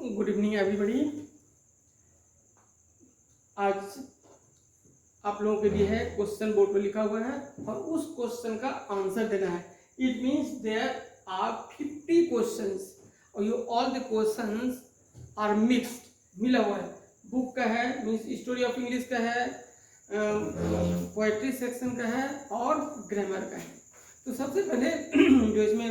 Good evening everybody. आज आप लोगों के लिए है क्वेश्चन बोर्ड पे लिखा हुआ है और उस क्वेश्चन का आंसर देना है। It means there are 50 questions और you all the questions are mixed, मिला हुआ है। बुक का है, मींस स्टोरी ऑफ इंग्लिश का है, पोएट्री सेक्शन का है और ग्रामर का है। तो सबसे पहले जो इसमें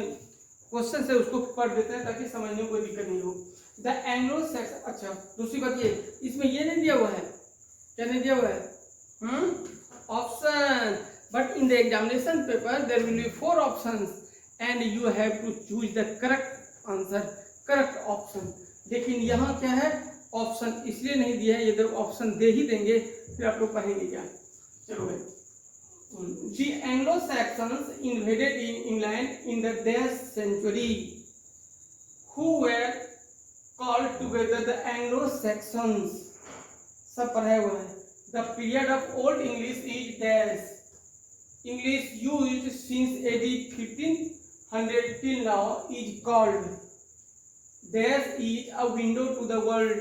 क्वेश्चन है उसको पढ़ देते हैं ताकि समझने में कोई दिक्कत नहीं हो। द एंग्लो सेक्शन, अच्छा दूसरी बात ये, इसमें ये नहीं दिया हुआ है, क्या नहीं दिया हुआ है? Option, but in the examination paper there will be 4 options and you have to choose the correct answer, correct option. लेकिन यहाँ क्या है, ऑप्शन इसलिए नहीं दिया है, ये जब ऑप्शन दे ही देंगे फिर आप लोग पढ़ेंगे क्या। चलो भाई, The Anglo-Saxons invaded in England in the 10th century. Who were called together the Anglo-Saxons? सब पढ़ा हुआ है। The period of Old English is dash. English used since AD 1500 till now is called. Dash is a window to the world.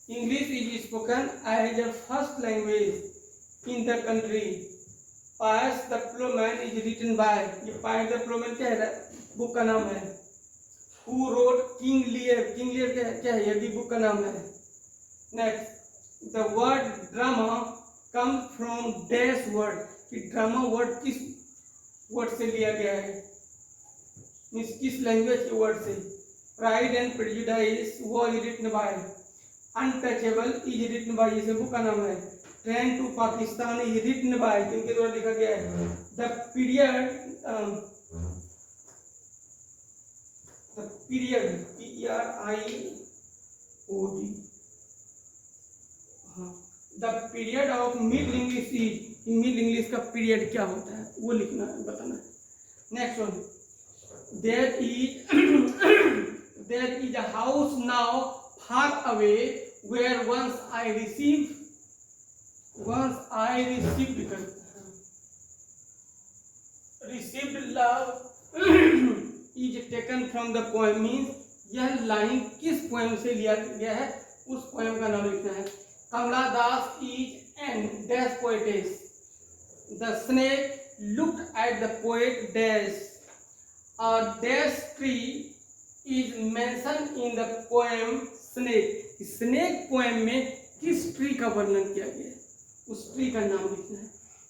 English is spoken as a first language in the country. Pius the Plowman is written by, ये Pius the Plowman क्या है, book का नाम है। Who wrote King Lear, King Lear क्या है, ये भी बुक का नाम है। Next, the word drama comes from dash word, कि ड्रामा वर्ड किस वर्ड से लिया गया है, मीन्स किस लैंग्वेज के वर्ड से। Pride and Prejudice was written by, Untouchable is written by, ये बुक का नाम है। Train to Pakistan is written by, जिनके द्वारा लिखा गया है। The period P-E-R-I-O-D, The period of Middle English is, Middle English का पीरियड क्या होता है वो लिखना है, बताना है। Next one, there is a house now far away where once I received love is taken from the poem, means यह लाइन किस पोएम से लिया गया है उस पोएम का नाम लिखना है। कमला दास is an dash poetess. The snake looked at the poet dash. A dash tree is mentioned in the poem snake. Snake poem में किस ट्री का वर्णन किया गया है उस ट्री का नाम लिखना है।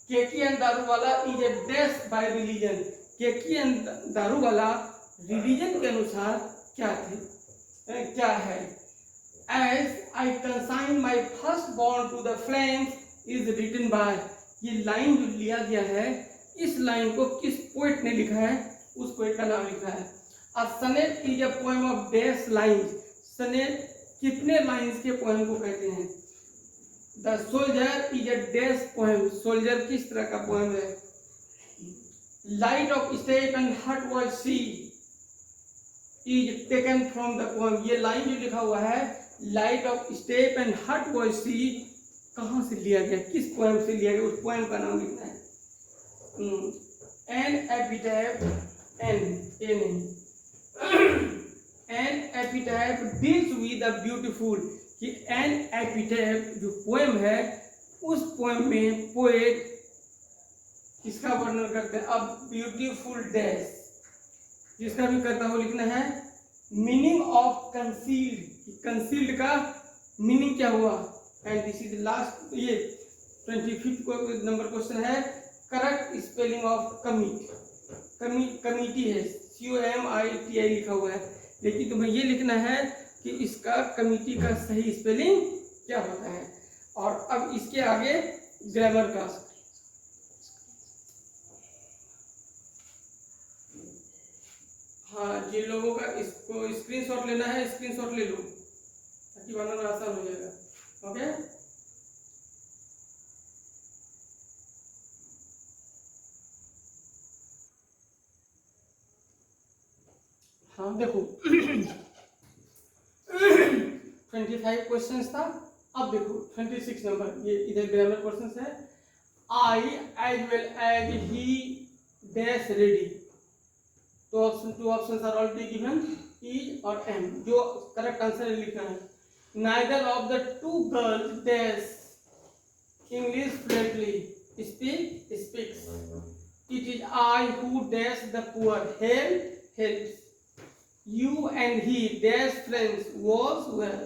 Keki and Daruwalla is a dash by religion. Keki and Daruwalla religion के अनुसार क्या थे, क्या है। As I consign my first born to the flames is written by, ये लाइन जो लिया गया है इस लाइन को किस पोएट ने लिखा है उस पोएट का नाम लिखा है। A sonnet is a poem of dash lines. Sonnet कितने लाइन्स के पोएम को कहते हैं। The soldier is a dash poem, soldier किस तरह का पोएम है। Light of step and heart was she is taken from the poem, ये लाइन जो लिखा हुआ है light of step and heart was she कहाँ से लिया गया, किस पोएम से लिया गया उस पोएम का नाम लिखना है। An epitaph, an epitaph deals with the beautiful, कि एन एपिटैफ जो पोएम है उस पोएम में पोएट किसका वर्णन करते हैं, अब ब्यूटीफुल डैश, जिसका भी करता हो लिखना है। मीनिंग ऑफ कंसील्ड, कंसील्ड का मीनिंग क्या हुआ। एंड दिस इज लास्ट, ये 25 नंबर क्वेश्चन है। Correct spelling of commit, committee है COMITI लिखा हुआ है, लेकिन तुम्हें ये लिखना है कि इसका कमिटी का सही स्पेलिंग क्या होता है। और अब इसके आगे ग्रामर का, हाँ जिन लोगों का इसको स्क्रीनशॉट लेना है स्क्रीनशॉट ले लो ताकि बनाना आसान हो जाएगा। ओके, हाँ देखो 25 क्वेश्चंस था, अब देखो 26 नंबर, ये इधर ग्रामर क्वेश्चंस है। I as well as he dash ready, तो option 2 options are already given. Is और एम, जो करेक्ट आंसर लिखना है। Neither of the two girls dash English fluently, speak speaks, it is I who dash the poor, help helps, you and he dash friends was well,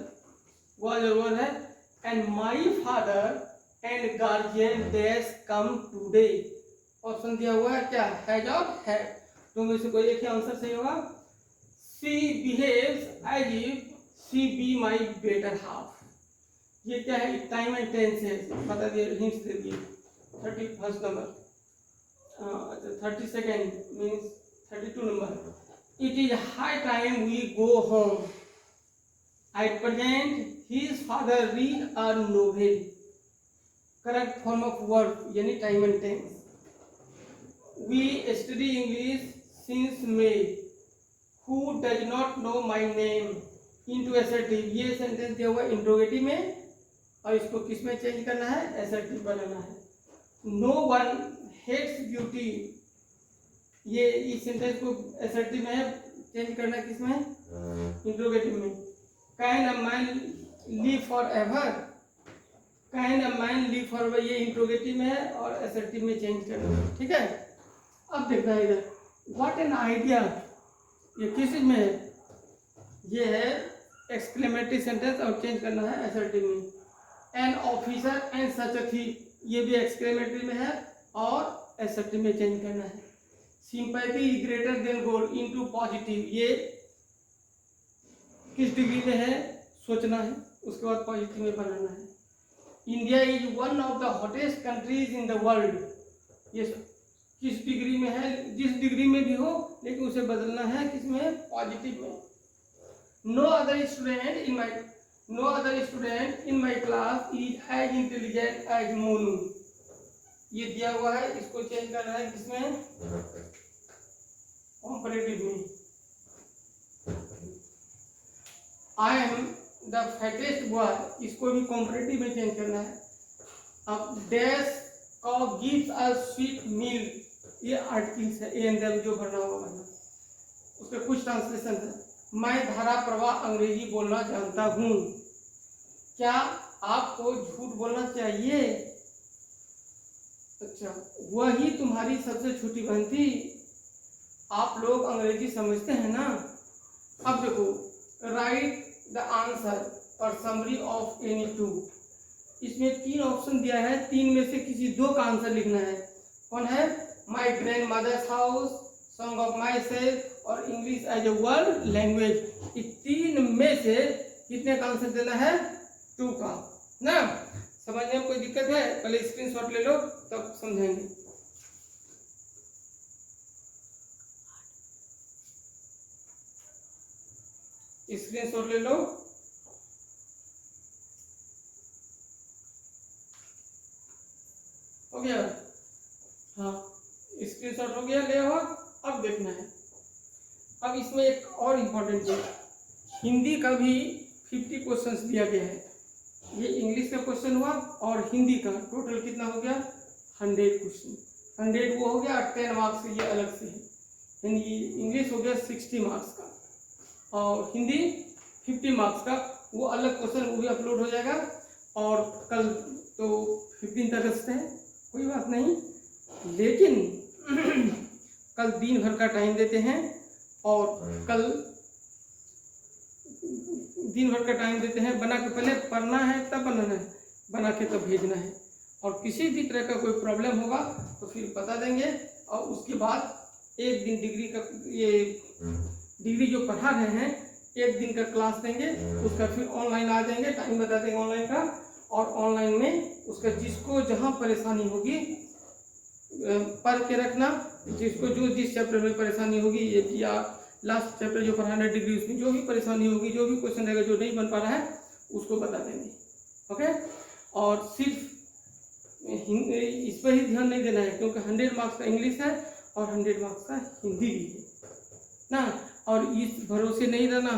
was और है, and my father and guardian dash come today। Option दिया हुआ है क्या, has और had, तो में से कोई एक ही आंसर सही होगा। she behaves as if she be my better half, ये क्या है, टाइम एंड टेंस है, बता दिए, हिंट्स दे दिए। 31st number, 32nd means 32 number, it is high time we go home, at present his father read a novel, correct form of verb यानी time and tense। we study English since May, who does not know my name, into assertive, ये sentence दिया हुआ interrogative में और इसको किस में change करना है, assertive बनाना है। no one hates beauty, ये इस सेंटेंस को असर्टिव में है, चेंज करना है किसमें, इंट्रोगेटिव में। Can a man live for ever, can a man live for ever, ये इंट्रोगेटिव में है और असर्टिव में चेंज करना है, ठीक है। अब देखना है इधर, व्हाट एन आइडिया, ये किस में है, ये है एक्सक्लेमेटरी सेंटेंस और चेंज करना है असर्टिव में। An officer and such a thief, ये भी एक्सक्लेमेटरी में है और असर्टिव में चेंज करना है। Sympathy is greater than goal into positive, ये किस डिग्री में है, सोचना है, उसके बाद पॉजिटिव में बनाना है। India is one of the hottest countries in the world, ये किस डिग्री में है, जिस डिग्री में भी हो लेकिन उसे बदलना है किसमें, पॉजिटिव में। No other student in my class is as intelligent as Monu, ये दिया हुआ है, इसको चेंज करना है किसमें, कॉम्परेटिव में। I am the fattest boy, इसको भी कॉम्परेटिव में चेंज करना है। अब dash of gives a sweet meal, ये आर्टिकल्स है, ए एंड एम जो भरना होगा भरना, उसके कुछ ट्रांसलेशन है। मैं धारा प्रवाह अंग्रेजी बोलना जानता हूँ, क्या आपको झूठ बोलना चाहिए, अच्छा वही तुम्हारी सबसे छोटी बहन थी, आप लोग अंग्रेजी समझते हैं ना। अब देखो, राइट द आंसर और समरी ऑफ एनी टू, इसमें 3 ऑप्शन दिया है, 3 में से किसी 2 का आंसर लिखना है। कौन है, my grandmother's house, song of myself और English as a world language. इस 3 में से कितने का आंसर देना है, 2 का ना। समझने में कोई दिक्कत है, पहले स्क्रीनशॉट ले लो तब समझेंगे। स्क्रीनशॉट ले लो, हो गया, हाँ स्क्रीनशॉट हो गया, ले आओ। अब देखना है, अब इसमें एक और इम्पोर्टेंट चीज, हिंदी का भी 50 क्वेश्चंस दिया गया है। ये इंग्लिश का क्वेश्चन हुआ और हिंदी का टोटल कितना हो गया, 100 क्वेश्चन। 100 वो हो गया 10 मार्क्स, ये अलग से है, यानी इंग्लिश हो गया 60 मार्क्स का और हिंदी 50 मार्क्स का, वो अलग क्वेश्चन, वो भी अपलोड हो जाएगा। और कल तो 15 अगस्त है, कोई बात नहीं, लेकिन कल दिन भर का टाइम देते हैं और कल दिन भर का टाइम देते हैं। बना के पहले पढ़ना है तब बनाना है, बना के तब भेजना है, और किसी भी तरह का कोई प्रॉब्लम होगा तो फिर बता देंगे। और उसके बाद एक दिन डिग्री का, ये डिग्री जो पढ़ा रहे हैं, एक दिन का क्लास देंगे, उसका फिर ऑनलाइन आ जाएंगे, टाइम बता देंगे ऑनलाइन का, और ऑनलाइन में उसका जिसको जहाँ परेशानी होगी पढ़ के रखना, जिसको जो जिस चैप्टर में परेशानी होगी, या लास्ट चैप्टर जो पढ़ाना है डिग्री, उसमें जो भी परेशानी होगी, जो भी क्वेश्चन रहेगा जो नहीं बन पा रहा है उसको बता देंगे, ओके। और सिर्फ इस पर ही ध्यान नहीं देना है, क्योंकि 100 मार्क्स का इंग्लिश है और 100 मार्क्स का हिंदी भी है ना। और इस भरोसे नहीं रहना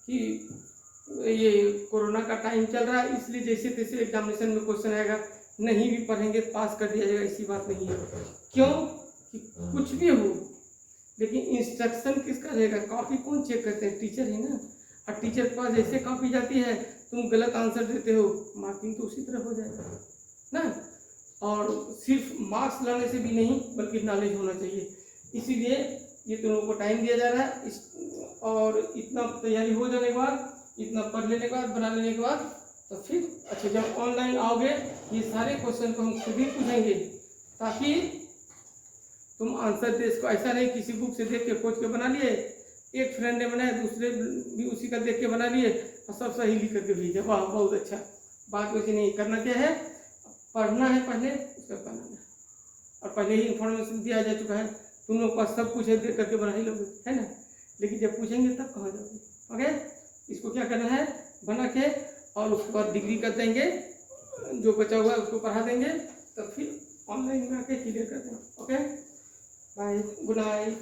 कि ये कोरोना का टाइम चल रहा है इसलिए जैसे तैसे एग्जामिनेशन में क्वेश्चन आएगा, नहीं भी पढ़ेंगे पास कर दिया जाएगा, ऐसी बात नहीं है। क्यों कि कुछ भी हो, लेकिन इंस्ट्रक्शन किसका रहेगा? कॉपी कौन चेक करते हैं? टीचर ही ना। और टीचर के पास जैसे कॉपी जाती है, तुम गलत आंसर देते हो, मार्किंग तो उसी तरह हो जाएगा ना। और सिर्फ मार्क्स लाने से भी नहीं, बल्कि नॉलेज होना चाहिए। इसीलिए ये तुम लोगों को टाइम दिया जा रहा है और इतना तैयारी हो जाने के बाद, इतना पढ़ लेने के बाद, बना लेने के बाद, तो फिर अच्छा जब ऑनलाइन आओगे ये सारे क्वेश्चन को हम खुद ही पूछेंगे, ताकि तुम आंसर दे इसको। ऐसा नहीं किसी बुक से देख के खोज के बना लिए, एक फ्रेंड ने बनाया, दूसरे भी उसी का देख के बना लिए और सब सही लिख करके भेजे, वाह बहुत अच्छा। बात वैसे नहीं करना। क्या है? पढ़ना है पहले, उसका बनाना है। और पहले ही इंफॉर्मेशन दिया जा चुका है, तुम लोग पास सब कुछ है, देख करके बना ही लोगे, है ना। लेकिन जब पूछेंगे तब कहाँ जाओगे? ओके, इसको क्या करना है? बना के और उसके बाद डिग्री कर देंगे, जो बचा हुआ है उसको पढ़ा देंगे, तब फिर ऑनलाइन में आके क्लियर कर देंगे। Okay, bye, good night.